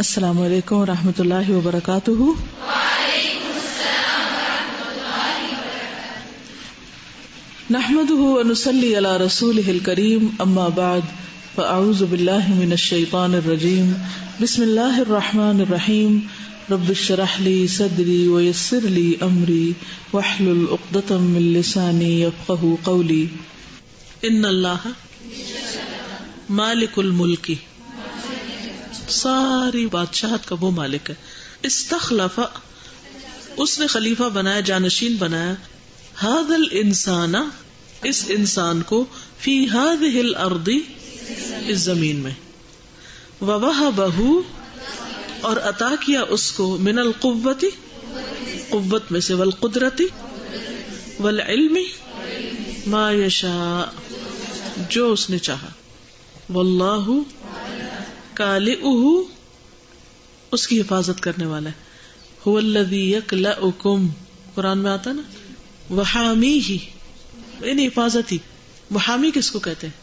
السلام علیکم ورحمۃ اللہ وبرکاتہ۔ وعلیکم السلام ورحمۃ اللہ وبرکاتہ۔ نحمده ونصلی علی رسولہ الکریم، اما بعد فاعوذ باللہ من الشیطان الرجیم، بسم اللہ الرحمن الرحیم، رب اشرح لی صدری ویسر لی امری واحلل عقدۃ من لسانی یفقہوا قولی۔ ان اللہ مالک الملک، ساری بادشاہت کا وہ مالک ہے۔ استخلف، اس نے خلیفہ بنایا، جانشین بنایا، ھذا الانسان، اس انسان کو، فی ھذہ الارض، اس زمین میں، ووہبہ، اور عطا کیا اس کو، من القوۃ، قوت میں سے، والقدرت، والعلم، ما یشاء، جو اس نے چاہا، واللہ کالئہ، اس کی حفاظت کرنے والا ہے، هو الذی یکلؤکم، قرآن میں آتا نا، وحامیہ، یعنی حفاظت ہی۔ محامی کس کو کہتے ہیں؟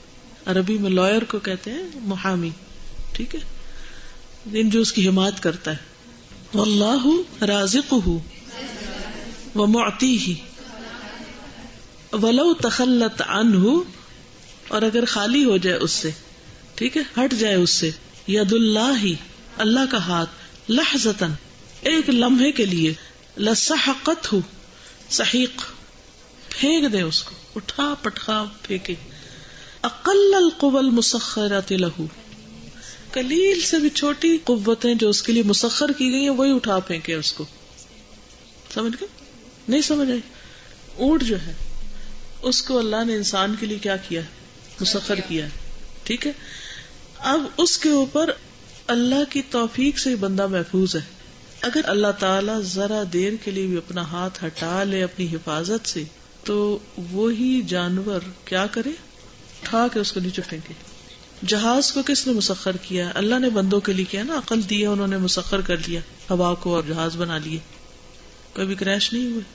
عربی میں لائر کو کہتے ہیں محامی، ٹھیک ہے، جو اس کی حمایت کرتا ہے۔ واللہ رازقہ ومعطیہ، ولو تخلت عنہ، اور اگر خالی ہو جائے اس سے، ٹھیک ہے، ہٹ جائے اس سے، ید اللہ، اللہ کا ہاتھ، لحظتاً، ایک لمحے کے لیے، لسحقتہ، سحیق، پھینک دے اس کو، اٹھا پٹخا پھینکے، اقل القوى المسخرۃ لہ، قلیل سے بھی چھوٹی قوتیں جو اس کے لیے مسخر کی گئی ہیں وہی اٹھا پھینکے اس کو۔ سمجھ گئے؟ نہیں سمجھ آئی؟ اونٹ جو ہے اس کو اللہ نے انسان کے لیے کیا کیا؟ مسخر کیا، ٹھیک ہے۔ اب اس کے اوپر اللہ کی توفیق سے بندہ محفوظ ہے۔ اگر اللہ تعالیٰ ذرا دیر کے لیے بھی اپنا ہاتھ ہٹا لے اپنی حفاظت سے، تو وہی جانور کیا کرے؟ اٹھا کے اس کو نیچے پھینکے۔ جہاز کو کس نے مسخر کیا؟ اللہ نے بندوں کے لیے کیا نا، عقل دی ہے، انہوں نے مسخر کر لیا ہوا کو اور جہاز بنا لیے، کبھی کریش نہیں ہوئے،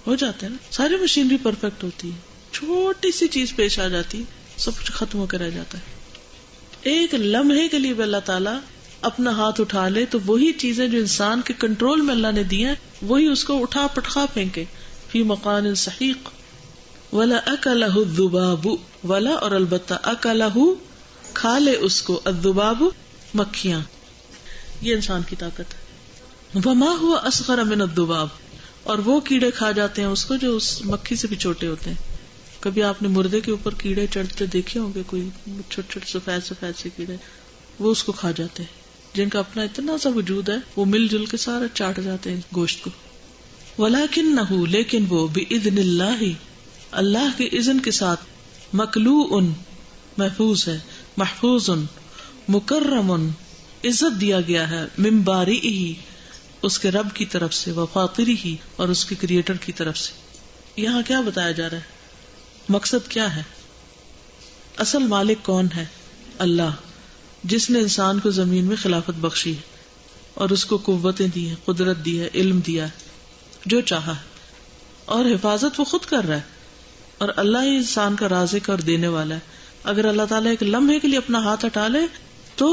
ہو جاتے ہیں نا، ساری مشینری پرفیکٹ ہوتی ہے، چھوٹی سی چیز پیش آ جاتی ہے، سب کچھ ختم ہو کے رہ جاتا ہے۔ ایک لمحے کے لیے بھی اللہ تعالیٰ اپنا ہاتھ اٹھا لے تو وہی چیزیں جو انسان کے کنٹرول میں اللہ نے دی ہیں وہی اس کو اٹھا پٹخا پھینکے، فی مکان سحیق۔ ولا اکلہ الذباب، ولا، اور البتہ، اکلہ، کھا لے اس کو، الذباب، مکھیاں، یہ انسان کی طاقت ہے۔ وما هو اصغر من الذباب، اور وہ کیڑے کھا جاتے ہیں اس کو جو اس مکھی سے بھی چھوٹے ہوتے ہیں۔ کبھی آپ نے مردے کے اوپر کیڑے چڑھتے دیکھے ہوں گے، کوئی چھوٹے چھوٹے سفید سفید سے کیڑے، وہ اس کو کھا جاتے ہیں، جن کا اپنا اتنا سا وجود ہے، وہ مل جل کے سارا چاٹ جاتے ہیں گوشت کو۔ ولیکنہ، لیکن وہ، بإذن اللہ، اللہ کے اذن کے ساتھ، مکلوء، محفوظ ہے، محفوظ، مکرم، عزت دیا گیا ہے، من بارئہ، اس کے رب کی طرف سے، وفاطرہ، اور اس کے کریٹر کی طرف سے۔ یہاں کیا بتایا جا رہا ہے؟ مقصد کیا ہے؟ اصل مالک کون ہے؟ اللہ، جس نے انسان کو زمین میں خلافت بخشی ہے اور اس کو قوتیں دی ہیں، قدرت دی ہے، علم دیا ہے، جو چاہا ہے، اور حفاظت وہ خود کر رہا ہے، اور اللہ ہی انسان کا رازق اور دینے والا ہے۔ اگر اللہ تعالیٰ ایک لمحے کے لیے اپنا ہاتھ ہٹا لے تو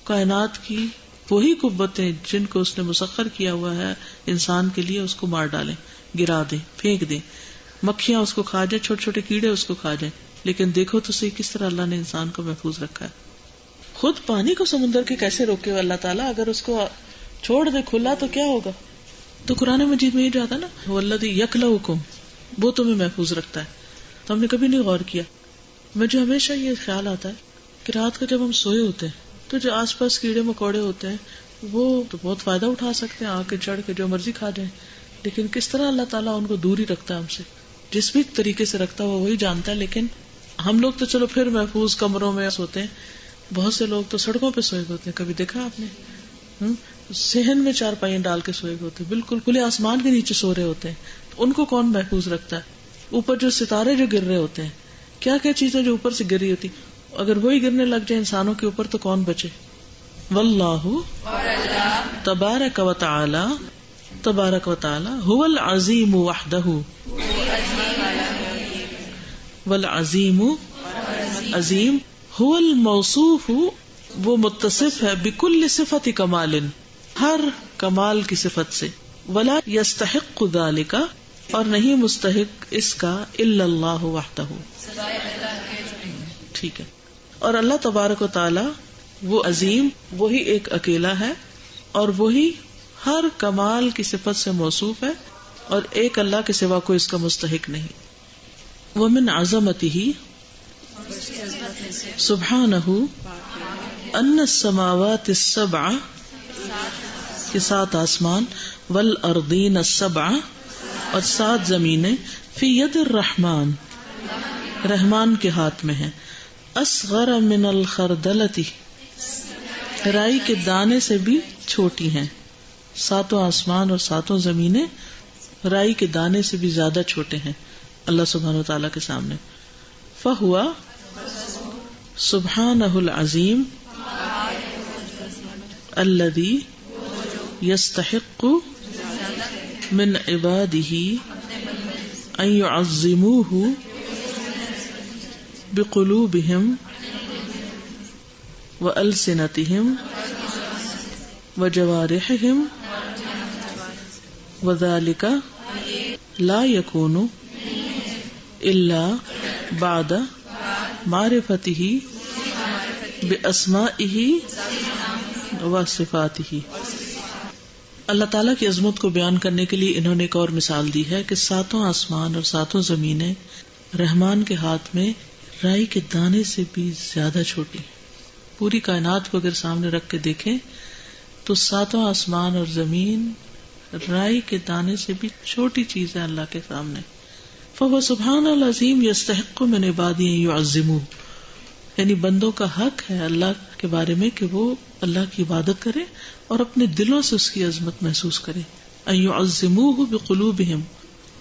کائنات کی وہی قوتیں جن کو اس نے مسخر کیا ہوا ہے انسان کے لیے، اس کو مار ڈالیں، گرا دیں، پھینک دیں، مکھیاں اس کو کھا جائیں، چھوٹے چھوٹے کیڑے اس کو کھا جائیں۔ لیکن دیکھو تو صحیح کس طرح اللہ نے انسان کو محفوظ رکھا ہے۔ خود پانی کو سمندر کے کیسے روکے اللہ تعالیٰ، اگر اس کو چھوڑ دے کھلا تو کیا ہوگا؟ تو قرآن مجید میں یہ جاتا نا، والذی یکلؤکم، وہ تمہیں محفوظ رکھتا ہے۔ تو ہم نے کبھی نہیں غور کیا، مجھے ہمیشہ یہ خیال آتا ہے کہ رات کو جب ہم سوئے ہوتے ہیں تو جو آس پاس کیڑے مکوڑے ہوتے ہیں وہ تو بہت فائدہ اٹھا سکتے ہیں، آ کے چڑھ کے جو مرضی کھا جائیں، لیکن کس طرح اللہ تعالیٰ ان کو دور ہی رکھتا ہے ہم سے، جس بھی طریقے سے رکھتا ہے وہی جانتا ہے۔ لیکن ہم لوگ تو چلو پھر محفوظ کمروں میں سوتے ہیں، بہت سے لوگ تو سڑکوں پہ سوئے ہوتے ہیں، کبھی دیکھا آپ نے؟ صحن میں چارپائیاں ڈال کے سوئے ہوتے ہیں، بالکل کھلے آسمان کے نیچے سو رہے ہوتے ہیں، تو ان کو کون محفوظ رکھتا ہے؟ اوپر جو ستارے جو گر رہے ہوتے ہیں، کیا کیا چیزیں جو اوپر سے گر رہی ہوتی، اگر وہی گرنے لگ جائے انسانوں کے اوپر تو کون بچے؟ واللہ، تبارک و تعالی، تبارک و تعالی، هو العظیم وحدہ، والعظیم، عظیم، هو الموصوف وہ متصف ہے بکل صفت کمال، ہر کمال کی صفت سے، ولا یستحق ذالک، اور نہیں مستحق اس کا الا اللہ وحدہ، ٹھیک ہے. اور اللہ تبارک و تعالی وہ عظیم، وہی ایک اکیلا ہے، اور وہی ہر کمال کی صفت سے موصوف ہے، اور ایک اللہ کے سوا کوئی اس کا مستحق نہیں. ومن عظمتہ، سبحانہ، ان السماوات السبع، کہ 7 آسمان، والارضین السبع، اور 7 زمینیں، فی ید الرحمن، رحمان کے ہاتھ میں ہیں، اصغر من الخردلۃ، رائی کے دانے سے بھی چھوٹی ہیں. 7 آسمان اور 7 زمینیں رائی کے دانے سے بھی زیادہ چھوٹے ہیں اللہ سبحانہ و تعالیٰ کے سامنے. فہوا سبحانہ العظیم الذی یستحق من عبادہ ان یعظموہ بقلوبہم وألسنتہم وجوارحہم، وذلک لا یکون الا بعد معرفتہ باسمائہ وصفاتہ. اللہ تعالیٰ کی عظمت کو بیان کرنے کے لیے انہوں نے ایک اور مثال دی ہے کہ 7 آسمان اور 7 زمینیں رحمان کے ہاتھ میں رائی کے دانے سے بھی زیادہ چھوٹی. پوری کائنات کو اگر سامنے رکھ کے دیکھیں تو 7 آسمان اور زمین رائی کے دانے سے بھی چھوٹی چیز ہے اللہ کے سامنے. فَهُوَ سُبْحَانَ الْعَظِيمُ يَسْتَحِقُّ مِنْ عِبَادِهِ أَن يُعَظِّمُوهُ، یعنی بندوں کا حق ہے اللہ کے بارے میں کہ وہ اللہ کی عبادت کرے اور اپنے دلوں سے اس کی عظمت محسوس کرے. أَن يُعَظِّمُوهُ بِقُلُوبِهِمْ،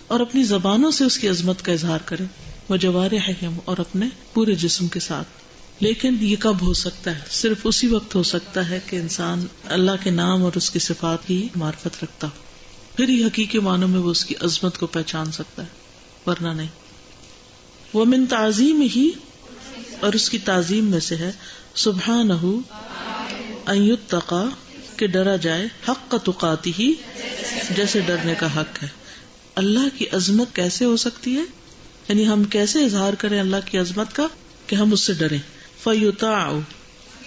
اور اپنی زبانوں سے اس کی عظمت کا اظہار کرے، وَجَوَارِحِهِمْ، اور اپنے پورے جسم کے ساتھ. لیکن یہ کب ہو سکتا ہے؟ صرف اسی وقت ہو سکتا ہے کہ انسان اللہ کے نام اور اس کی صفات کی معرفت رکھتا ہو، پھر ہی حقیقی معنوں میں وہ اس کی عظمت کو پہچان سکتا ہے، ورنہ نہیں. ومن تعظیمہ، اور اس کی تعظیم میں سے ہے، سبحانہ ان یتقی، کہ ڈرا جائے، حق تقاتہ، جیسے ڈرنے کا حق ہے. اللہ کی عظمت کیسے ہو سکتی ہے؟ یعنی ہم کیسے اظہار کریں اللہ کی عظمت کا کہ ہم اس سے ڈریں. فیطاع،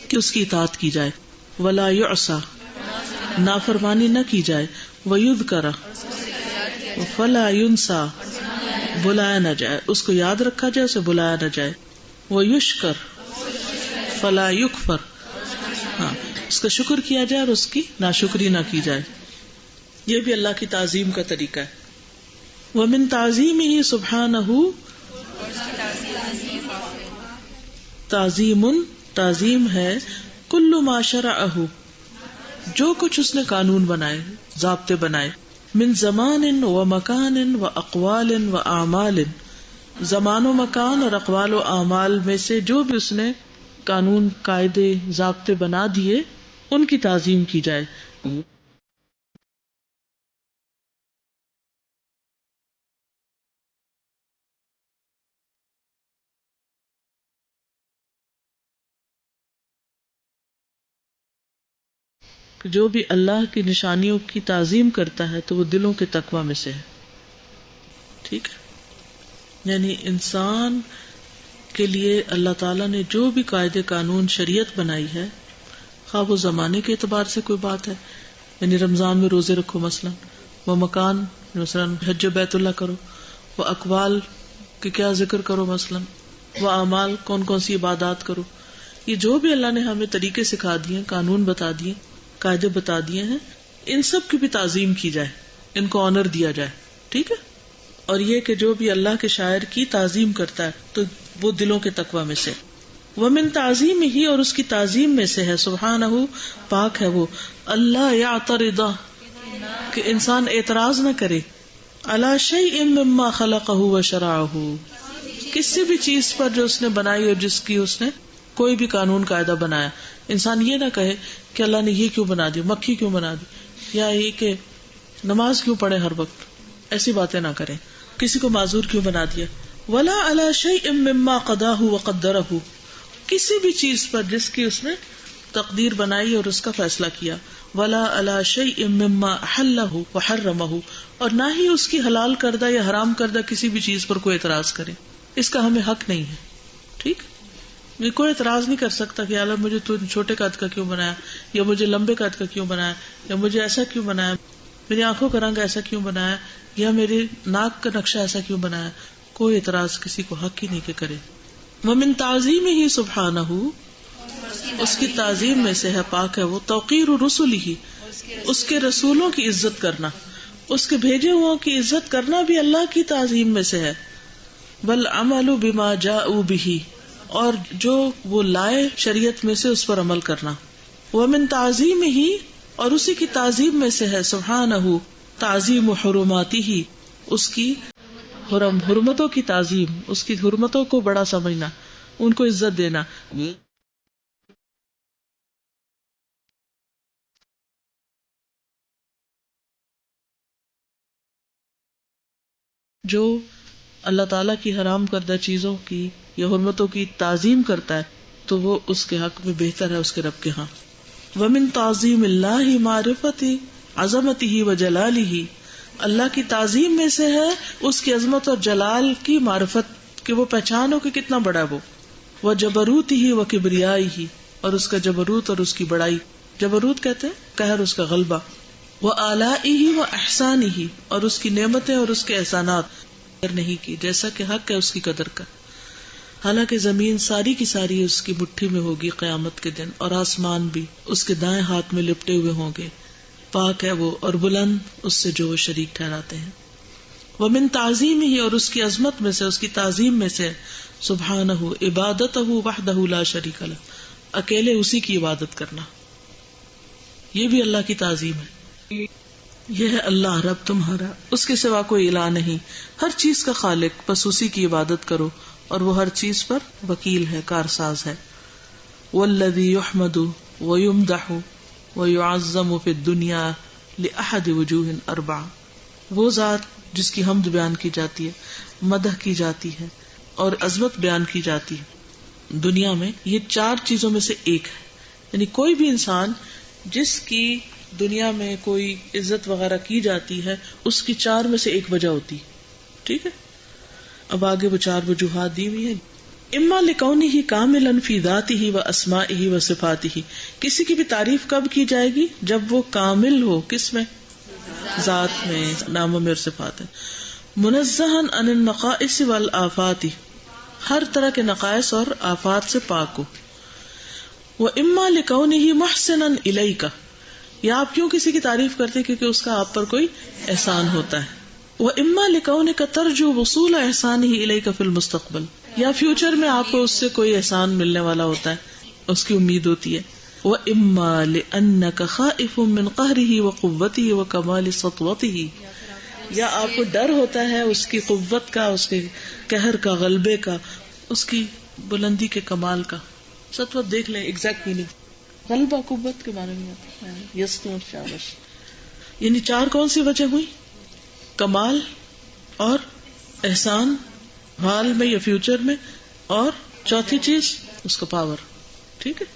کہ اس کی اطاعت کی جائے، ولا یعصى، نافرمانی نہ کی جائے، ویذکر، فلا ینسى، بلایا نہ جائے، اس کو یاد رکھا جائے، اسے بلایا نہ جائے، ویشکر، فلا یکفر، ہاں اس کا شکر کیا جائے اور اس کی ناشکری نہ کی جائے. یہ بھی اللہ کی تعظیم کا طریقہ ہے. ومن تعظیمہ سبحانہ، تعظیم، تعظیم ہے، کل ما شرعہ، جو کچھ اس نے قانون بنائے، ضابطے بنائے، من زمان و مکان و اقوال و اعمال، زمان و مکان اور اقوال و اعمال میں سے جو بھی اس نے قانون، قاعدے، ضابطے بنا دیے، ان کی تعظیم کی جائے. جو بھی اللہ کی نشانیوں کی تعظیم کرتا ہے تو وہ دلوں کے تقوی میں سے ہے. ٹھیک ہے، یعنی انسان کے لیے اللہ تعالیٰ نے جو بھی قاعدے، قانون، شریعت بنائی ہے، خواہ وہ زمانے کے اعتبار سے کوئی بات ہے، یعنی رمضان میں روزے رکھو مثلا، وہ مکان مثلا حج بیت اللہ کرو، وہ اقوال کہ کیا ذکر کرو مثلا، وہ اعمال کون کون سی عبادات کرو، یہ جو بھی اللہ نے ہمیں طریقے سکھا دیے، قانون بتا دیے، قاعدے بتا دیے ہیں، ان سب کی بھی تعظیم کی جائے، ان کو آنر دیا جائے. ٹھیک ہے، اور یہ کہ جو بھی اللہ کے شاعر کی تعظیم کرتا ہے تو وہ دلوں کے تقوی میں سے. ومن تعظیم ہی، اور اس کی تعظیم میں سے ہے، سبحانہ، پاک ہے وہ، اللہ یعترض، کہ انسان اعتراض نہ کرے، علی شیء مما خلقہ وشرعہ، کسی بھی چیز پر جو اس نے بنائی اور جس کی اس نے کوئی بھی قانون قاعدہ بنایا. انسان یہ نہ کہے کہ اللہ نے یہ کیوں بنا دی، مکھی کیوں بنا دی، یا یہ کہ نماز کیوں پڑھے ہر وقت، ایسی باتیں نہ کریں. کسی کو معذور کیوں بنا دیا. ولا علی شیء مما قضاہ وقدرہ، کسی بھی چیز پر جس کی اس نے تقدیر بنائی اور اس کا فیصلہ کیا. ولا علی شیء مما احلہ وحرمہ، اور نہ ہی اس کی حلال کردہ یا حرام کردہ کسی بھی چیز پر کوئی اعتراض کرے، اس کا ہمیں حق نہیں ہے. ٹھیک، یہ کوئی اعتراض نہیں کر سکتا کہ اللہ مجھے تو چھوٹے قد کا کیوں بنایا، یا مجھے لمبے قد کا کیوں بنایا، یا مجھے ایسا کیوں بنایا، میری آنکھوں کا رنگ ایسا کیوں بنایا، یا میرے ناک کا نقشہ ایسا کیوں بنایا. کوئی اعتراض کسی کو حق ہی نہیں کہ کرے. ومن تعظیمہ سبحانہ، اس کی تعظیم میں سے ہے، پاک ہے وہ، توقیر رسلہ، اس کے رسولوں کی عزت کرنا، اس کے بھیجے ہوں کی عزت کرنا بھی اللہ کی تعظیم میں سے ہے. والعمل بما جاءوا بہ، اور جو وہ لائے شریعت میں سے اس پر عمل کرنا. ومن تعظیمہ، اور اسی کی تعظیم میں سے ہے، سبحانہ، تعظیم حرماتہ، اس کی حرمتوں کی تعظیم، اس کی حرمتوں کو بڑا سمجھنا، ان کو عزت دینا. جو اللہ تعالیٰ کی حرام کردہ چیزوں کی یا حرمتوں کی تعظیم کرتا ہے تو وہ اس کے حق میں بہتر ہے اس کے رب کے ہاں. ومن تعظیم اللہ معرفت عظمتہ و جلالہ، اللہ کی تعظیم میں سے ہے اس کی عظمت اور جلال کی معرفت، کہ وہ پہچانو کہ کتنا بڑا ہے وہ. وجبروتہ و کبریائہ، اور اس کا جبروت اور اس کی بڑائی. جبروت کہتے ہیں قہر، اس کا غلبہ. وآلائہ و احسانہ، اور اس کی نعمتیں اور اس کے احسانات نہیں کی جیسا کہ حق ہے اس کی قدر کا. حالانکہ زمین ساری کی ساری اس کی مٹھی میں ہوگی قیامت کے دن، اور آسمان بھی اس کے دائیں ہاتھ میں لپٹے ہوئے ہوں گے. پاک ہے وہ اور بلند اس سے جو وہ شریک ٹھہراتے ہیں. ومن تعظیمہ، اور اس کی عظمت میں سے، اس کی تعظیم میں سے، سبحانہ، عبادتہ وحدہ لا شریک لہ، اکیلے اسی کی عبادت کرنا. یہ بھی اللہ کی تعظیم ہے. یہ ہے اللہ رب تمہارا، اس کے سوا کوئی الہ نہیں، ہر چیز کا خالق، بس اسی کی عبادت کرو، اور وہ ہر چیز پر وکیل ہے، کارساز ہے. والذی یحمد ویمدح ویعظم فی الدنیا لأحد وجوہ اربع، وہ ذات جس کی حمد بیان کی جاتی ہے، مدح کی جاتی ہے اور عظمت بیان کی جاتی ہے دنیا میں، یہ چار چیزوں میں سے ایک ہے. یعنی کوئی بھی انسان جس کی دنیا میں کوئی عزت وغیرہ کی جاتی ہے، اس کی چار میں سے ایک وجہ ہوتی. ٹھیک ہے، اب آگے وہ چار وجوہات دی ہوئی ہیں. اما لکونہ کاملا فی ذاتہ و اسمائہ و صفاتہ، کسی کی بھی تعریف کب کی جائے گی؟ جب وہ کامل ہو، کس میں؟ ذات میں، ناموں میں اور صفات میں. منزہا عن النقائص والآفات، ہر طرح کے نقائص اور آفات سے پاک ہو. واما لکونہ محسنا الیک، یا آپ کیوں کسی کی تعریف کرتے ہیں؟ کیونکہ اس کا آپ پر کوئی احسان ہوتا ہے. واما لکونک ترجو وصول احسانہ الیک فی المستقبل، یا فیوچر میں آپ کو اس سے کوئی احسان ملنے والا ہوتا ہے، اس کی امید ہوتی ہے. واما لانک خائف من قہرہ وقوتہ وکمال سطوتہ، یا آپ کو ڈر ہوتا ہے اس کی قوت کا، اس کے قہر کا، غلبے کا، اس کی بلندی کے کمال کا. سطوت دیکھ لیں ایگزیکٹ میننگ، غلبہ قوت کے بارے میں یسطو شابش. یعنی چار کون سی وجہ ہوئی؟ کمال اور احسان حال میں یا فیوچر میں، اور چوتھی چیز اس کا پاور. ٹھیک ہے.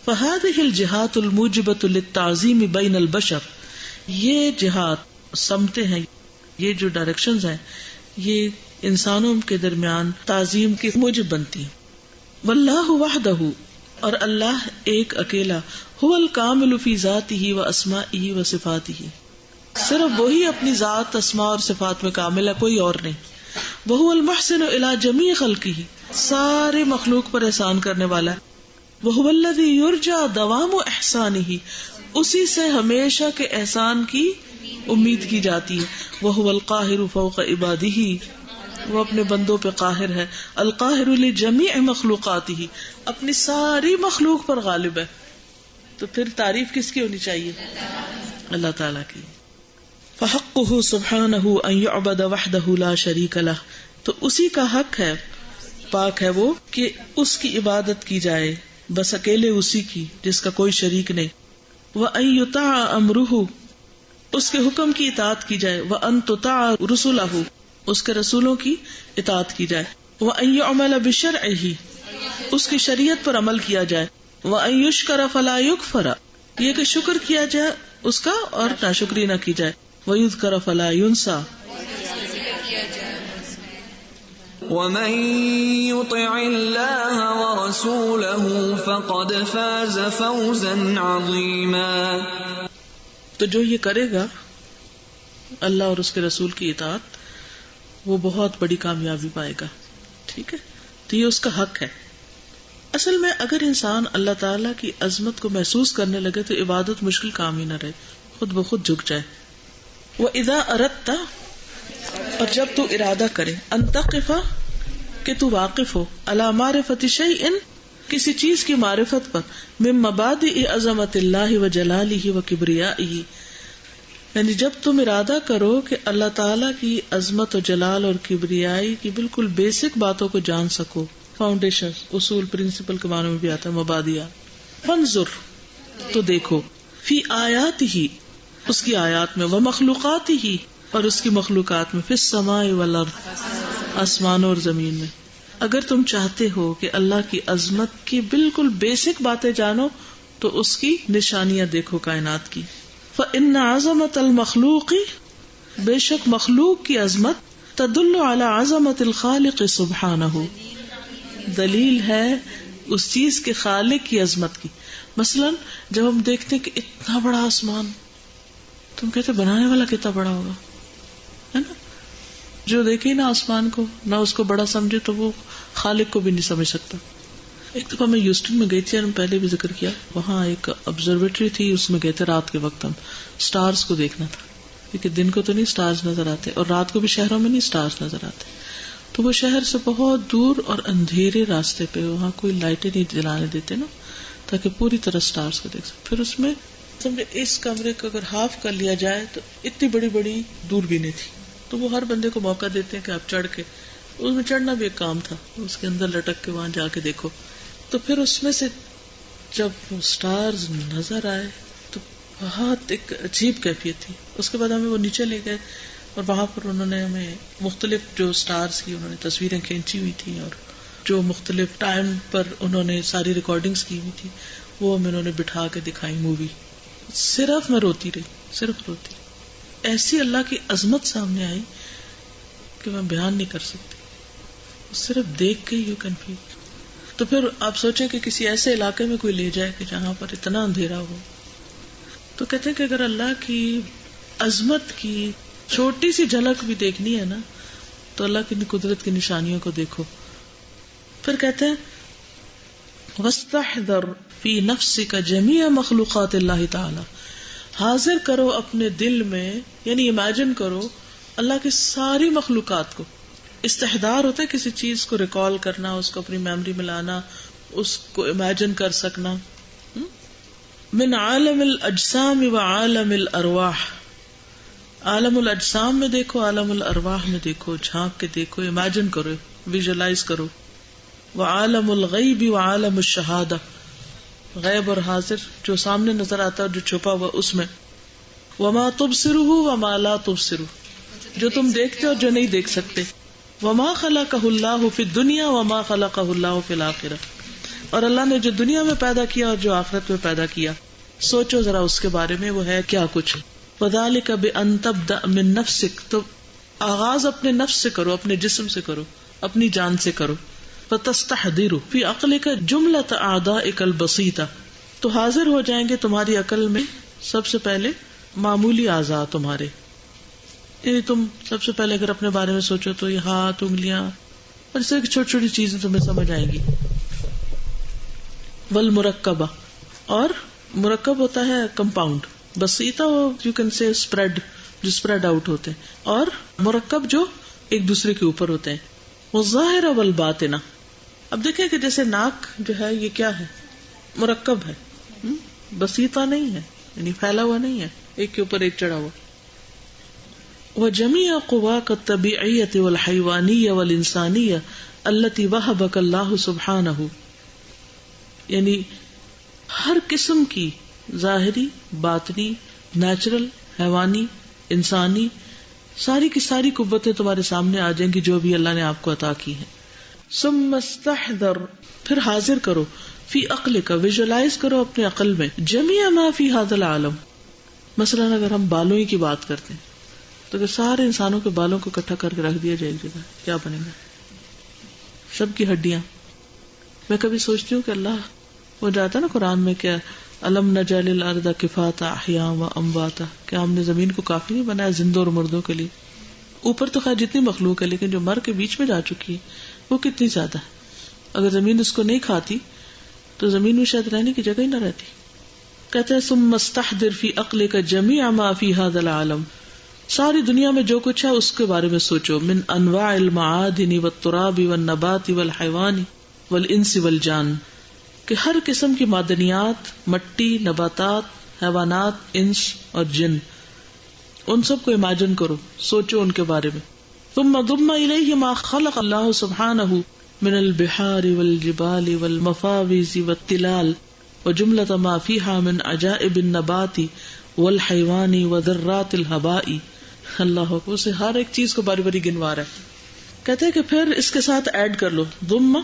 فہذہ الجہات الموجبۃ للتعظیم بین البشر، یہ جہات سمتے ہیں، یہ جو ڈائریکشنز ہیں، یہ انسانوں کے درمیان تعظیم کی موجب بنتی ہیں. واللہ وحدہ، اور اللہ ایک اکیلا، هو الکامل فی ذاتہ و اسمائہ و صفاتہ، صرف وہی اپنی ذات، اسماء اور صفات میں کامل ہے، کوئی اور نہیں. وہو المحسن الی جمیع خلقہ، سارے مخلوق پر احسان کرنے والا ہے. وہو الذی یرجی دوام احسانہ، اسی سے ہمیشہ کے احسان کی امید کی جاتی ہے. وہو القاہر فوق عبادہ، وہ اپنے بندوں پہ قاہر ہے. القاہر لجمیع مخلوقاتہ، اپنی ساری مخلوق پر غالب ہے. تو پھر تعریف کس کی ہونی چاہیے؟ اللہ تعالیٰ کی. فحقہ سبحانہ ان یعبد وحدہ لا شریک لہ، تو اسی کا حق ہے، پاک ہے وہ، کہ اس کی عبادت کی جائے، بس اکیلے اسی کی جس کا کوئی شریک نہیں. وان یطاع امرہ، اس کے حکم کی اطاعت کی جائے. وان تطاع رسلہ، اس کے رسولوں کی اطاعت کی جائے. وان یعمل بشرعہ، اس کی شریعت پر عمل کیا جائے. وَأَن يُشْكَرَ فَلَا يُكْفَرَ، یہ کہ شکر کیا جائے اس کا اور ناشکری نہ کی جائے. وَيُذْكَرَ فَلَا يُنسَى، وَمَن يُطِعِ اللَّهَ وَرَسُولَهُ فَقَدْ فَازَ فَوْزًا عَظِيمًا. تو جو یہ کرے گا اللہ اور اس کے رسول کی اطاعت، وہ بہت بڑی کامیابی پائے گا. ٹھیک ہے، تو یہ اس کا حق ہے. اصل میں اگر انسان اللہ تعالیٰ کی عظمت کو محسوس کرنے لگے تو عبادت مشکل کام ہی نہ رہے، خود بخود جھک جائے. وَإِذَا أَرَدْتَ، اور جب تو ارادہ کرے، أَن تَقِفَ، کہ تو واقف ہو، عَلَى مَعْرِفَةِ شَيْءٍ، کسی چیز کی معرفت پر، مِن مَبَادِئِ عَظَمَةِ اللَّهِ وَجَلَالِهِ وَكِبْرِيَائِهِ، یعنی جب تم ارادہ کرو کہ اللہ تعالیٰ کی عظمت و جلال اور کبریائی کی بالکل بیسک باتوں کو جان سکو، فاؤنڈیشن، اصول، پرنسپل کے معنی میں بھی آتا ہے مبادیہ. فانظر، تو دیکھو، فی آیاتہ، اس کی آیات میں، ومخلوقاتہ، اور اس کی مخلوقات میں، فی السماء والارض، آسمانوں اور زمین میں. اگر تم چاہتے ہو کہ اللہ کی عظمت کی بالکل بیسک باتیں جانو تو اس کی نشانیاں دیکھو کائنات کی. فإن عظمت المخلوق، بے شک مخلوق کی عظمت، تدل علی عظمت الخالق سبحانہ، دلیل ہے اس چیز کے خالق کی عظمت کی. مثلا جب ہم دیکھتے کہ اتنا بڑا آسمان، تم کہتے بنانے والا کتنا بڑا ہوگا، ہے نا؟ جو دیکھے نا آسمان کو، نہ اس کو بڑا سمجھے تو وہ خالق کو بھی نہیں سمجھ سکتا. ایک دفعہ میں ہیوسٹن میں گئی تھی، اور پہلے بھی ذکر کیا، وہاں ایک آبزرویٹری تھی، اس میں گئے تھے رات کے وقت، ہم سٹارز کو دیکھنا تھا، کیونکہ دن کو تو نہیں سٹارز نظر آتے، اور رات کو بھی شہروں میں نہیں سٹارز نظر آتے. تو وہ شہر سے بہت دور اور اندھیرے راستے پہ، وہاں کوئی لائٹیں نہیں جلانے دیتے نا، تاکہ پوری طرح سٹارز کو دیکھ سکتے. پھر اس میں سمجھے اس کمرے کو اگر ہاف کر لیا جائے تو اتنی بڑی بڑی دوربینیں تھی، تو وہ ہر بندے کو موقع دیتے ہیں کہ آپ چڑھ کے، اس میں چڑھنا بھی ایک کام تھا، اس کے اندر لٹک کے وہاں جا کے دیکھو. تو پھر اس میں سے جب وہ سٹارز نظر آئے تو بہت ایک عجیب کیفیت تھی. اس کے بعد ہمیں وہ نیچے لے گئے، اور وہاں پر انہوں نے ہمیں مختلف جو سٹارز کی انہوں نے تصویریں کھینچی ہوئی تھی، اور جو مختلف ٹائم پر انہوں نے ساری ریکارڈنگز کی ہوئی تھی وہ ہمیں انہوں نے بٹھا کے دکھائی مووی. صرف میں روتی رہی، صرف روتی رہی. ایسی اللہ کی عظمت سامنے آئی کہ میں بیان نہیں کر سکتی، صرف دیکھ کے یو کین فیل. تو پھر آپ سوچیں کہ کسی ایسے علاقے میں کوئی لے جائے کہ جہاں پر اتنا اندھیرا ہو، تو کہتے ہیں کہ اگر اللہ کی عظمت کی چھوٹی سی جھلک بھی دیکھنی ہے نا تو اللہ کی قدرت کی نشانیوں کو دیکھو. پھر کہتے ہیں وَاسْتَحْضَرْ فِي نَفْسِكَ جَمِيعَ مَخْلُوقَاتِ اللَّهِ تَعَالَى، حاضر کرو اپنے دل میں، یعنی امیجن کرو اللہ کی ساری مخلوقات کو. استحضار ہوتا ہے کسی چیز کو ریکال کرنا، اس کو اپنی میموری میں لانا، اس کو امیجن کر سکنا. من عالم الاجسام و عالم الارواح، عالم الاجسام میں دیکھو، عالم الارواح میں دیکھو، جھانک کے دیکھو، امیجن کرو، ویژلائز کرو. وعالم الغیب وعالم الشہادہ، غیب اور حاضر، جو سامنے نظر آتا ہے اور جو چھپا ہوا اس میں. وما تبصرہ وما لا تبصرہ، جو تم دیکھتے اور جو نہیں دیکھ سکتے. وما خلقہ اللہ فی الدنیا وما خلقہ اللہ فی الآخرہ، اور اللہ نے جو دنیا میں پیدا کیا اور جو آخرت میں پیدا کیا، سوچو ذرا اس کے بارے میں، وہ ہے کیا کچھ. وذالک بان تبدأ من نفسک، تو آغاز اپنے نفس سے کرو، اپنے جسم سے کرو، اپنی جان سے کرو. فتستحضر فی عقلک جملۃ اعضائک البسیطہ، تو حاضر ہو جائیں گے تمہاری عقل میں سب سے پہلے معمولی اعضاء تمہارے. یعنی تم سب سے پہلے اگر اپنے بارے میں سوچو تو یہ ہاتھ، انگلیاں، اور اس طرح کی چھوٹی چھوٹی چیزیں تمہیں سمجھ آئیں گی. والمرکبہ، اور مرکب ہوتا ہے کمپاؤنڈ، بسیطہ یو کین سے اسپریڈ، جو اسپریڈ آؤٹ ہوتے ہیں، اور مرکب جو ایک دوسرے کے اوپر ہوتے ہیں. والظاہر والباطنہ، اب دیکھیں کہ جیسے ناک جو ہے یہ کیا ہے، مرکب ہے، بسیطہ نہیں ہے، یعنی پھیلا ہوا نہیں ہے، ایک کے اوپر ایک چڑھا ہوا. وجميع قواك الطبيعية والحيوانية والإنسانية التي وهبك الله سبحانه، یعنی ہر قسم کی ظاہری، باطنی، نیچرل، حیوانی، انسانی، ساری کی ساری قوتیں تمہارے سامنے آ جائیں گی جو بھی اللہ نے آپ کو عطا کی ہیں. ثم استحضر، پھر حاضر کرو، فی عقلک، ویژولائز کرو اپنے عقل میں، جمیع ما فی ھذا العالم. مثلا اگر ہم بالوں ہی کی بات کرتے ہیں تو کہ سارے انسانوں کے بالوں کو اکٹھا کر کے رکھ دیا جائے ایک جگہ، کیا بنے گا؟ سب کی ہڈیاں. میں کبھی سوچتی ہوں کہ اللہ، وہ جاتا نا قرآن میں کیا، الم نجعل الارض کفاتا احیاء و امواتا، کیا ہم نے زمین کو کافی نہیں بنایا زندوں اور مردوں کے لیے؟ اوپر تو خیر جتنی مخلوق ہے، لیکن جو مر کے بیچ میں جا چکی ہے وہ کتنی زیادہ ہے. اگر زمین اس کو نہیں کھاتی تو زمین میں شاید رہنے کی جگہ ہی نہ رہتی. کہتے ہیں ثم استحضر فی عقلک جمیع ما فی ھذا العالم، ساری دنیا میں جو کچھ ہے اس کے بارے میں سوچو، من انواع المعادن والتراب والنبات والحیوان والانس والجان، کہ ہر قسم کی معدنیات، مٹی، نباتات، حیوانات، انس اور جن، ان سب کو امیجن کرو، سوچو ان کے بارے میں. ثم ضم الیہ ما خلق اللہ سبحانہ من البحار والجبال والمفاوز والتلال وجملۃ ما فیہا من عجائب النبات والحیوان وذرات الہباء. اللہ اکبر، سے ہر ایک چیز کو باری باری گنوا رہا ہے. کہتے ہیں کہ پھر اس کے ساتھ ایڈ کر لو، ضم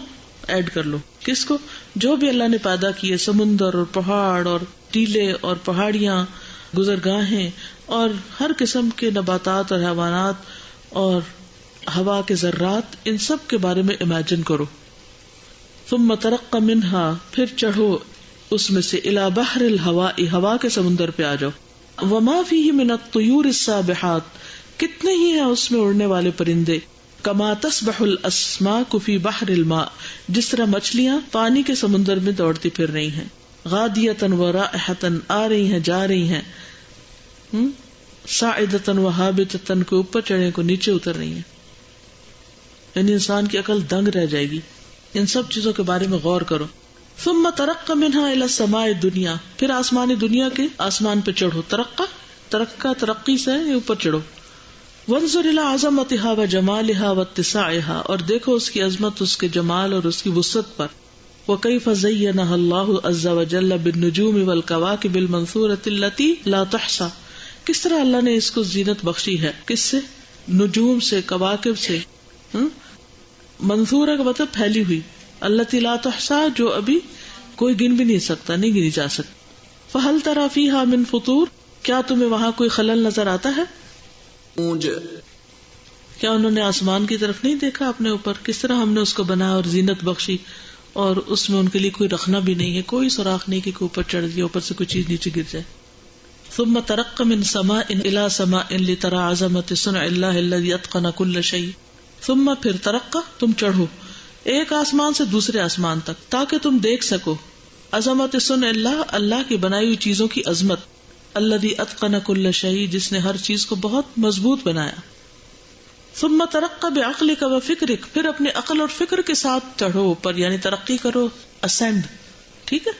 ایڈ کر لو، کس کو؟ جو بھی اللہ نے پیدا کیے، سمندر اور پہاڑ اور ٹیلے اور پہاڑیاں، گزرگاہیں اور ہر قسم کے نباتات اور حیوانات اور ہوا کے ذرات، ان سب کے بارے میں امیجن کرو. ثم ترق منہا، پھر چڑھو اس میں سے، الی بحر الہواء، ہوا کے سمندر پہ آ جاؤ. وما فیہ من الطیور السابحات، کتنے ہی ہیں اس میں اڑنے والے پرندے. کما تسبح الاسماک فی بحر الماء، جس طرح مچھلیاں پانی کے سمندر میں دوڑتی پھر رہی ہیں. غادیۃ و رائحۃ، آ رہی ہیں جا رہی ہیں. صاعدۃ و ہابطۃ، کو اوپر چڑھے کو نیچے اتر رہی ہیں. یعنی انسان کی عقل دنگ رہ جائے گی. ان سب چیزوں کے بارے میں غور کرو. ثم ترق منہا الی السماء الدنیا، پھر آسمان دنیا کے آسمان پہ چڑھو. ترقہ ترقی سے اوپر چڑھو. وانظر الی عظمتها وجمالها واتساعها، اور دیکھو اس کی عظمت، اس کے جمال اور اس کی وسعت پر. وکیف زینها اللہ عز وجل بالنجوم والکواکب المنثورۃ التي لا تحصى، کس طرح اللہ نے اس کو زینت بخشی ہے. کس سے؟ نجوم سے، کواکب سے. منثورہ کا مطلب پھیلی ہوئی، التي لا تحصى، جو ابھی کوئی گن بھی نہیں سکتا، نہیں گنی جا سکتی. فهل ترى فيها من فطور، کیا تمہیں وہاں کوئی خلل نظر آتا ہے؟ کیا انہوں نے آسمان کی طرف نہیں دیکھا اپنے اوپر؟ کس طرح ہم نے اس کو بنایا اور زینت بخشی، اور اس میں ان کے لیے کوئی رکھنا بھی نہیں ہے، کوئی سوراخ نہیں کہ کوئی اوپر چڑھ گیا، اوپر سے کوئی چیز نیچے گر جائے. ثم ترق من سماء الى سماء لترى عظمت صنع اللہ الذي اتقن كل شيء. ثم پھر ترقہ، تم چڑھو ایک آسمان سے دوسرے آسمان تک، تاکہ تم دیکھ سکو عظمت صنع اللہ، اللہ کی بنائی ہوئی چیزوں کی عظمت. الذي اتقن كل شيء، جس نے ہر چیز کو بہت مضبوط بنایا. ثم ترقى بعقلك وفكرك، پھر اپنے عقل اور فکر کے ساتھ چڑھو اوپر، یعنی ترقی کرو، اسینڈ، ٹھیک ہے.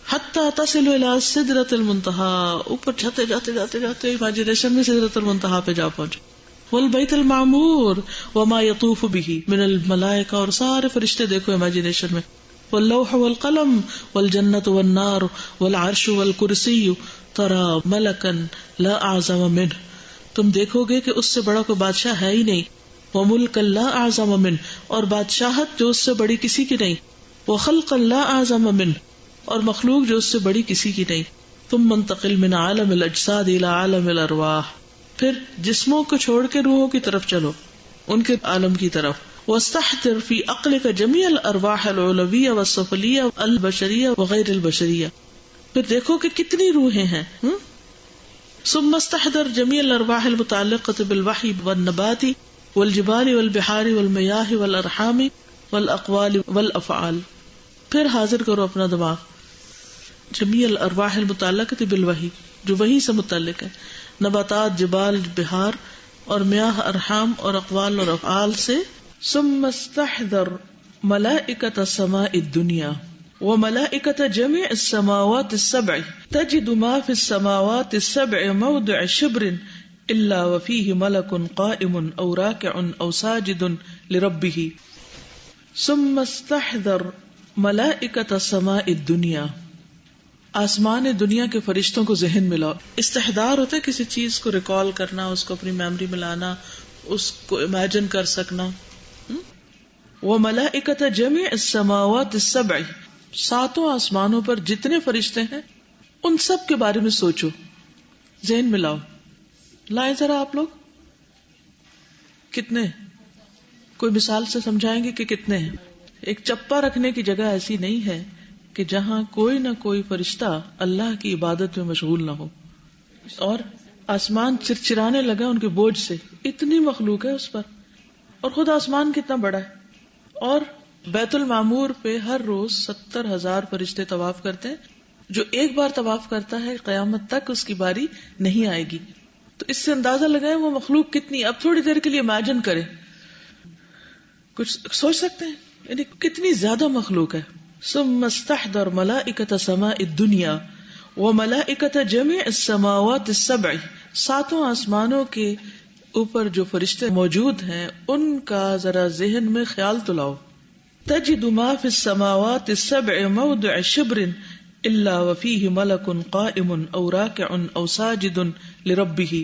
حتى تصل الى سدرۃ المنتهى، اوپر جاتے جاتے جاتے جاتے امیجنیشن میں سدرۃ المنتہا پہ جا پہنچو. والبیت المعمور وما يطوف به من الملائکہ، اور سارے فرشتے دیکھو امیجنیشن میں. واللوح والقلم والجنۃ والنار والعرش والکرسی ترى ملکا لا اعظم منه، تم دیکھو گے کہ اس سے بڑا کوئی بادشاہ ہے ہی نہیں. وملکا لا اعظم منه، اور بادشاہت جو اس سے بڑی کسی کی نہیں. وخلقا لا اعظم منه، اور مخلوق جو اس سے بڑی کسی کی نہیں. ثم انتقل من عالم الاجساد الى عالم الارواح، پھر جسموں کو چھوڑ کے روحوں کی طرف چلو، ان کے عالم کی طرف. واستحضر فی عقلک جمیع الارواح العلویہ والسفلیہ البشریہ وغیر البشریہ، پھر دیکھو کہ کتنی روحیں ہیں. ثم استحضر جمیع الارواح المتعلقۃ بالوحی والنبات والجبال والبحار والمیاہ والارحام والاقوال والافعال، پھر حاضر کرو اپنا دماغ جمیع الارواح المتعلقۃ بالوحی، جو وحی سے متعلق ہے، نباتات، جبال، بحار اور میاہ، ارحام اور اقوال اور افعال سے. ثم استحضر ملائکۃ السماء الدنیا وملائکۃ جميع السماوات السبع تجد ما في السماوات السبع موضع شبر الا وفيه ملك قائم او راكع او ساجد لربه. ثم استحضر ملائکۃ السماء الدنیا، آسمان دنیا کے فرشتوں کو ذہن میں لاؤ. استحضار ہوتا ہے کسی چیز کو ریکال کرنا، اس کو اپنی میموری میں لانا، اس کو امیجن کر سکنا. وملائکۃ جمیع السماوات السبع، ساتوں آسمانوں پر جتنے فرشتے ہیں ان سب کے بارے میں سوچو، ذہن میں لاؤ. لائیں ذرا آپ لوگ، کتنے؟ کوئی مثال سے سمجھائیں گے کہ کتنے ہیں؟ ایک چپا رکھنے کی جگہ ایسی نہیں ہے کہ جہاں کوئی نہ کوئی فرشتہ اللہ کی عبادت میں مشغول نہ ہو. اور آسمان چرچرانے لگا ان کے بوجھ سے، اتنی مخلوق ہے اس پر. اور خود آسمان کتنا بڑا ہے. اور بیت المعمور پہ ہر روز 70,000 فرشتے طواف کرتے ہیں. جو ایک بار طواف کرتا ہے قیامت تک اس کی باری نہیں آئے گی. تو اس سے اندازہ لگائیں وہ مخلوق کتنی. اب تھوڑی دیر کے لیے امیجن کریں، کچھ سوچ سکتے ہیں یعنی کتنی زیادہ مخلوق ہے. ثم استحضر ملائکۃ سماء الدنیا وملائکۃ جمیع السماوات السبع، ساتوں آسمانوں کے اوپر جو فرشتے موجود ہیں ان کا ذرا ذہن میں خیال تو لاؤ. تجد ما فی السماوات السبع موضع شبر الا وفیہ ملک قائم او راکع او ساجد لربہ.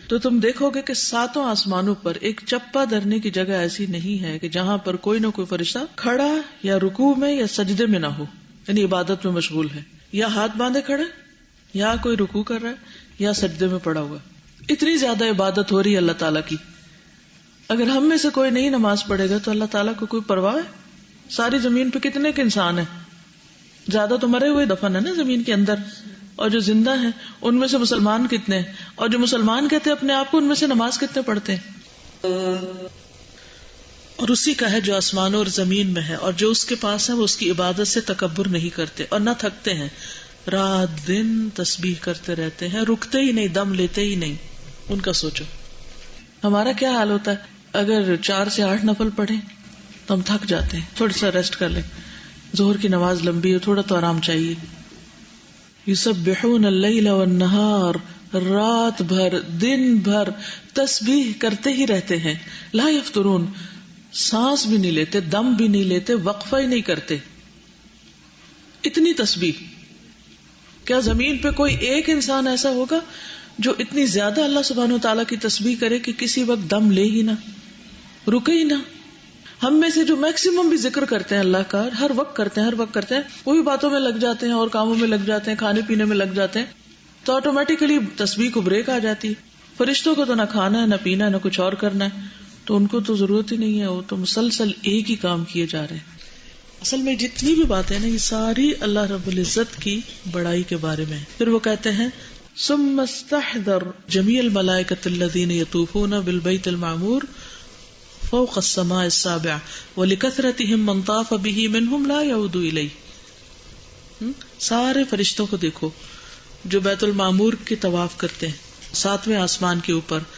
تو تم دیکھو گے کہ ساتوں آسمانوں پر ایک چپا دھرنے کی جگہ ایسی نہیں ہے کہ جہاں پر کوئی نہ کوئی فرشتہ کھڑا یا رکوع میں یا سجدے میں نہ ہو، یعنی عبادت میں مشغول ہے، یا ہاتھ باندھے کھڑے، یا کوئی رکوع کر رہا ہے یا سجدے میں پڑا ہوا. اتنی زیادہ عبادت ہو رہی ہے اللہ تعالیٰ کی. اگر ہم میں سے کوئی نہیں نماز پڑھے گا تو اللہ تعالیٰ کو کوئی پرواہ ہے؟ ساری زمین پہ کتنے کے انسان ہیں؟ زیادہ تو مرے ہوئے دفن ہے نا زمین کے اندر. اور جو زندہ ہیں ان میں سے مسلمان کتنے ہیں؟ اور جو مسلمان کہتے ہیں اپنے آپ کو ان میں سے نماز کتنے پڑھتے ہیں؟ اور اسی کا ہے جو آسمانوں اور زمین میں ہے، اور جو اس کے پاس ہے وہ اس کی عبادت سے تکبر نہیں کرتے اور نہ تھکتے ہیں. رات دن تسبیح کرتے رہتے ہیں، رکتے ہی نہیں، دم لیتے ہی نہیں. ان کا سوچو ہمارا کیا حال ہوتا ہے. اگر 4 سے 8 نفل پڑھیں تو ہم تھک جاتے ہیں، تھوڑا سا ریسٹ کر لیں. ظہر کی نماز لمبی ہے، تھوڑا تو آرام چاہیے. یسبحون اللیل والنہار، رات بھر دن بھر تسبیح کرتے ہی رہتے ہیں. لا یفترون، سانس بھی نہیں لیتے، دم بھی نہیں لیتے، وقفہ ہی نہیں کرتے. اتنی تسبیح. کیا زمین پہ کوئی ایک انسان ایسا ہوگا جو اتنی زیادہ اللہ سبحانہ وتعالیٰ کی تسبیح کرے کہ کسی وقت دم لے ہی نہ، رکے ہی نہ؟ ہم میں سے جو میکسیمم بھی ذکر کرتے ہیں اللہ کا، ہر وقت کرتے ہیں، وہی باتوں میں لگ جاتے ہیں اور کاموں میں لگ جاتے ہیں، کھانے پینے میں لگ جاتے ہیں، تو آٹومیٹیکلی تسبیح کو بریک آ جاتی ہے. فرشتوں کو تو نہ کھانا ہے، نہ پینا ہے، نہ کچھ اور کرنا ہے، تو ان کو تو ضرورت ہی نہیں ہے، وہ تو مسلسل ایک ہی کام کیے جا رہے ہیں. اصل میں جتنی بھی باتیں نا یہ ساری اللہ رب العزت کی بڑائی کے بارے میں. پھر وہ کہتے ہیں ثم استحضر جميع الملائکۃ الذین یطوفون بالبیت المعمور فوق السماء السابع ولکثرتهم من طاف به منهم لا يعود الیہ. سارے فرشتوں کو دیکھو جو بیت المعمور کے طواف کرتے ہیں 7ویں آسمان کے اوپر،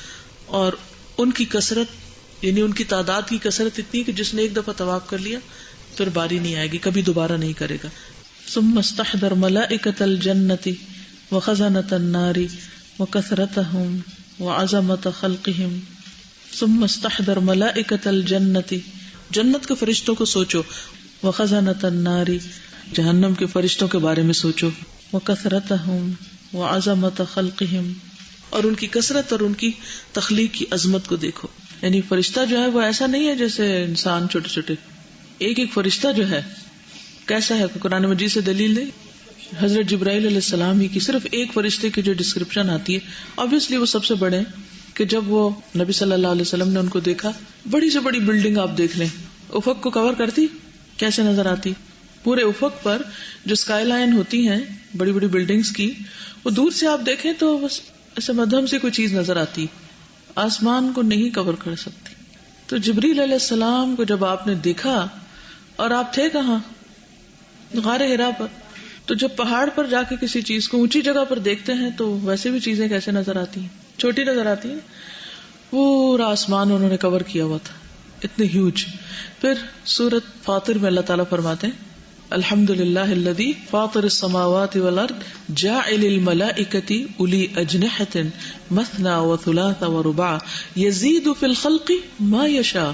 اور ان کی کثرت یعنی ان کی تعداد کی کثرت اتنی کہ جس نے ایک دفعہ طواف کر لیا پھر باری نہیں آئے گی، کبھی دوبارہ نہیں کرے گا. ثم استحضر ملائکۃ الجنۃ وخزنۃ النار وکثرتهم وعظمۃ خلقهم. ثم استحضر ملائکۃ الجنۃ، جنت کے فرشتوں کو سوچو، وخزنۃ النار، جہنم کے فرشتوں کے بارے میں سوچو، وکثرتهم وعظمۃ خلقهم، اور ان کی کثرت اور ان کی تخلیق کی عظمت کو دیکھو. یعنی فرشتہ جو ہے وہ ایسا نہیں ہے جیسے انسان چھوٹے چھوٹے، ایک ایک فرشتہ جو ہے کیسا ہے قرآن مجید سے دلیل دے. حضرت جبرائیل علیہ السلام ہی کی صرف ایک فرشتے کی جو ڈسکرپشن آتی ہے، obviously وہ سب سے بڑے ہیں، کہ جب وہ نبی صلی اللہ علیہ وسلم نے ان کو دیکھا، بڑی سے بڑی بلڈنگ آپ دیکھ لیں، افق کو کور کرتی کیسے نظر آتی، پورے افق پر جو اسکائی لائن ہوتی ہیں بڑی بڑی بلڈنگز کی، وہ دور سے آپ دیکھیں تو بس ایسے مدھم سے کوئی چیز نظر آتی، آسمان کو نہیں کور کر سکتی. تو جبریل علیہ السلام کو جب آپ نے دیکھا، اور آپ تھے کہاں؟ غار حرا پر. تو جب پہاڑ پر جا کے کسی چیز کو اونچی جگہ پر دیکھتے ہیں تو ویسے بھی چیزیں کیسے نظر آتی ہیں، چھوٹی نظر آتی ہیں. پورا آسمان انہوں نے کور کیا ہوا تھا، اتنے ہیوج. پھر سورۃ فاطر میں اللہ تعالیٰ فرماتے ہیں الحمدللہ الذی فاطر السماوات والارض جاعل الملائکۃ اولی اجنحۃ مثنی وثلاث ورباع یزید فی الخلق ما یشاء.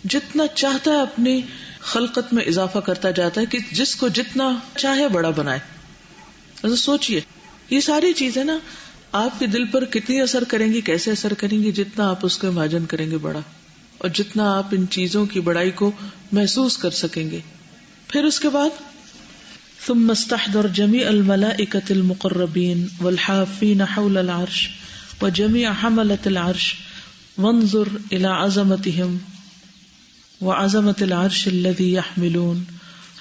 جتنا چاہتا ہے اپنی خلقت میں اضافہ کرتا جاتا ہے کہ جس کو جتنا چاہے بڑا بنائے. ایسا سوچئے یہ ساری چیزیں نا آپ کے دل پر کتنی اثر کریں گی، کیسے اثر کریں گی، جتنا آپ اس کو امیجن کریں گے بڑا. اور جتنا آپ ان چیزوں کی بڑائی کو محسوس کر سکیں گے. پھر اس کے بعد ثم استحضر جميع الملائكة المقربين والحافين حول العرش وجميع حملة العرش وانظر إلى عظمتهم وعظمة العرش الذي يحملون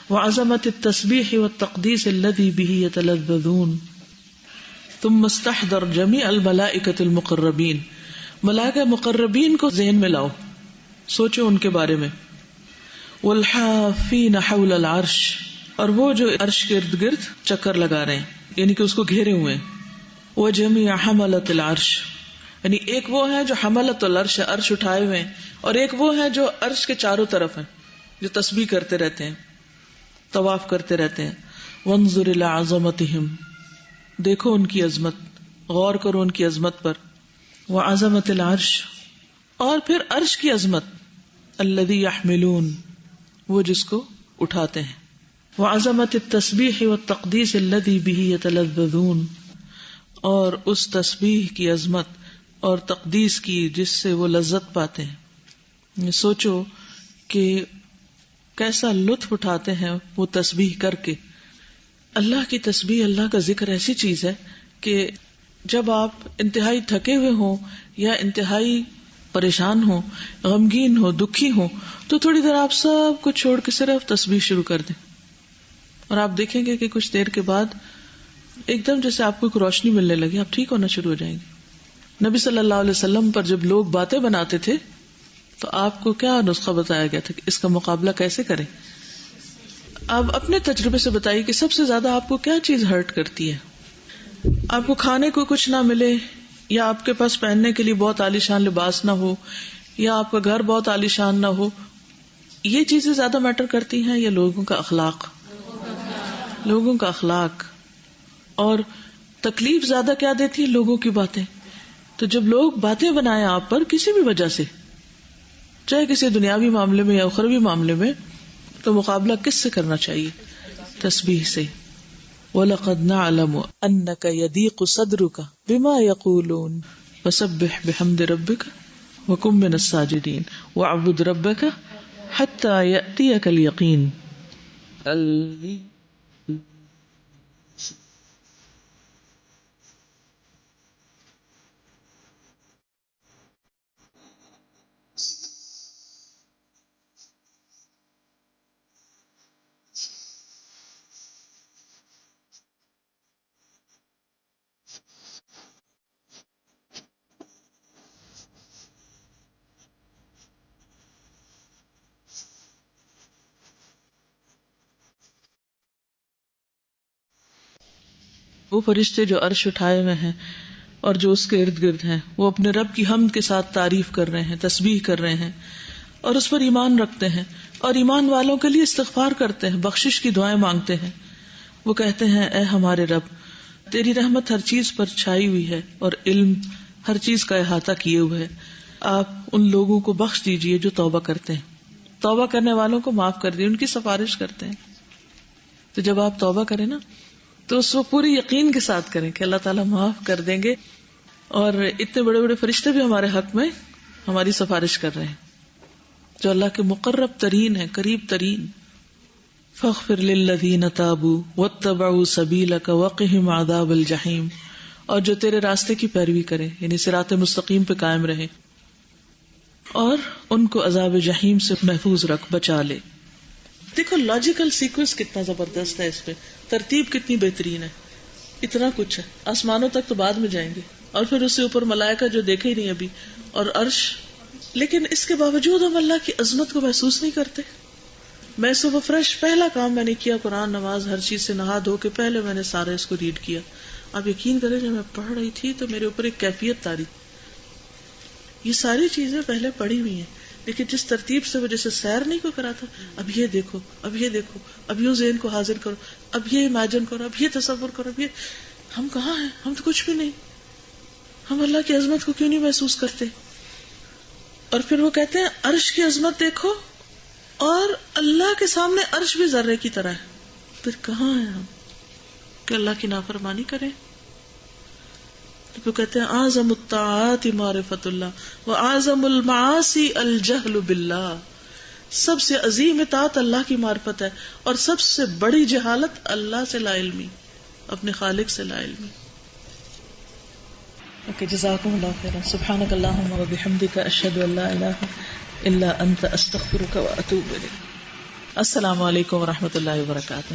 وعظمة التسبيح والتقديس الذي به يتلذذون. ثم استحضر جميع الملائكة المقربين، ملائکہ مقربین کو ذہن میں لاؤ، سوچو ان کے بارے میں. والحافین حول العرش، اور وہ جو عرش کے ارد گرد چکر لگا رہے ہیں، یعنی کہ اس کو گھیرے ہوئے ہیں. وجميع حملۃ العرش، یعنی ایک وہ ہے جو حملۃ العرش، عرش اٹھائے ہوئے ہیں، اور ایک وہ ہے جو عرش کے چاروں طرف ہیں، جو تسبیح کرتے رہتے ہیں، طواف کرتے رہتے ہیں. وانظر الى عظمتهم، دیکھو ان کی عظمت، غور کرو ان کی عظمت پر. وعظمت العرش، اور پھر عرش کی عظمت. الذی یحملون، وہ جس کو اٹھاتے ہیں. وعظمت التسبیح والتقدیس الذی بہ یتلذذون، اور اس تسبیح کی عظمت اور تقدیس کی جس سے وہ لذت پاتے ہیں. سوچو کہ کیسا لطف اٹھاتے ہیں وہ تسبیح کر کے. اللہ کی تسبیح، اللہ کا ذکر ایسی چیز ہے کہ جب آپ انتہائی تھکے ہوئے ہوں یا انتہائی پریشان ہوں، غمگین ہو، دکھی ہوں، تو تھوڑی دیر آپ سب کچھ چھوڑ کے صرف تسبیح شروع کر دیں، اور آپ دیکھیں گے کہ کچھ دیر کے بعد ایک دم جیسے آپ کو ایک روشنی ملنے لگی، آپ ٹھیک ہونا شروع ہو جائیں گے. نبی صلی اللہ علیہ وسلم پر جب لوگ باتیں بناتے تھے تو آپ کو کیا نسخہ بتایا گیا تھا کہ اس کا مقابلہ کیسے کریں؟ آپ اپنے تجربے سے بتائیے کہ سب سے زیادہ آپ کو کیا چیز ہرٹ کرتی ہے؟ آپ کو کھانے کو کچھ نہ ملے، یا آپ کے پاس پہننے کے لیے بہت عالیشان لباس نہ ہو، یا آپ کا گھر بہت عالیشان نہ ہو، یہ چیزیں زیادہ میٹر کرتی ہیں یا لوگوں کا اخلاق؟ لوگوں کا اخلاق. اور تکلیف زیادہ کیا دیتی ہے؟ لوگوں کی باتیں. تو جب لوگ باتیں بنائیں آپ پر کسی بھی وجہ سے، چاہے کسی دنیاوی معاملے میں یا اخروی معاملے میں، تو مقابلہ کس سے کرنا چاہیے؟ تسبیح سے. وَلَقَدْ نَعْلَمُ أَنَّكَ يَضِيقُ صَدْرُكَ بِمَا يَقُولُونَ فَسَبِّحْ بِحَمْدِ رَبِّكَ وَكُن مِّنَ السَّاجِدِينَ وَاعْبُدْ رَبَّكَ حَتَّى يَأْتِيَكَ الْيَقِينُ. وہ فرشتے جو عرش اٹھائے ہوئے ہیں اور جو اس کے ارد گرد ہیں، وہ اپنے رب کی حمد کے ساتھ تعریف کر رہے ہیں، تسبیح کر رہے ہیں، اور اس پر ایمان رکھتے ہیں، اور ایمان والوں کے لیے استغفار کرتے ہیں، بخشش کی دعائیں مانگتے ہیں. وہ کہتے ہیں اے ہمارے رب، تیری رحمت ہر چیز پر چھائی ہوئی ہے اور علم ہر چیز کا احاطہ کیے ہوئے ہے. آپ ان لوگوں کو بخش دیجئے جو توبہ کرتے ہیں، توبہ کرنے والوں کو معاف کر دیے، ان کی سفارش کرتے ہیں. تو جب آپ توبہ کریں نا تو اس کو پوری یقین کے ساتھ کریں کہ اللہ تعالیٰ معاف کر دیں گے، اور اتنے بڑے بڑے فرشتے بھی ہمارے حق میں ہماری سفارش کر رہے ہیں جو اللہ کے مقرب ترین ہیں، قریب ترین. فاغفر للذین تابوا واتبعوا سبیلک وقہم عذاب الجحیم، اور جو تیرے راستے کی پیروی کریں، یعنی صراط مستقیم پہ قائم رہیں، اور ان کو عذاب جحیم سے محفوظ رکھ، بچا لے. دیکھو لاجیکل سیکوینس کتنا زبردست ہے، اس پہ ترتیب کتنی بہترین ہے. اتنا کچھ ہے، آسمانوں تک تو بعد میں جائیں گے، اور پھر اس سے اوپر ملائکہ جو دیکھے ہی نہیں ابھی، اور عرش. لیکن اس کے باوجود ہم اللہ کی عظمت کو محسوس نہیں کرتے. میں صبح فریش پہلا کام میں نے کیا قرآن، نماز، ہر چیز سے نہا دھو کے پہلے میں نے سارا اس کو ریڈ کیا. آپ یقین کریں جب میں پڑھ رہی تھی تو میرے اوپر ایک کیفیت تاری. یہ ساری چیزیں پہلے پڑھی ہوئی ہیں، لیکن جس ترتیب سے وہ جیسے سیر نہیں کو کرا تھا، اب یہ دیکھو، اب یہ دیکھو، اب یوں ذہن کو حاضر کرو، اب یہ امیجن کرو، اب یہ تصور کرو، اب یہ. ہم کہاں ہیں؟ ہم تو کچھ بھی نہیں. ہم اللہ کی عظمت کو کیوں نہیں محسوس کرتے؟ اور پھر وہ کہتے ہیں عرش کی عظمت دیکھو، اور اللہ کے سامنے عرش بھی ذرے کی طرح ہے. پھر کہاں ہیں ہم کہ اللہ کی نافرمانی کریں؟ تو کہتے ہیں اعظم الطاعات معرفت اللہ و اعظم المعاصی الجہل باللہ، سب سے عظیم اطاعت اللہ کی معرفت ہے اور سب سے بڑی جہالت اللہ سے لا علمی، اپنے خالق سے لا علمی. اوکے، جزاکم اللہ خیرا. سبحانک اللہم و بحمدک، اشہد ان لا الہ الا انت، استغفرک و اتوب الیک. السلام علیکم و رحمۃ اللہ وبرکاتہ.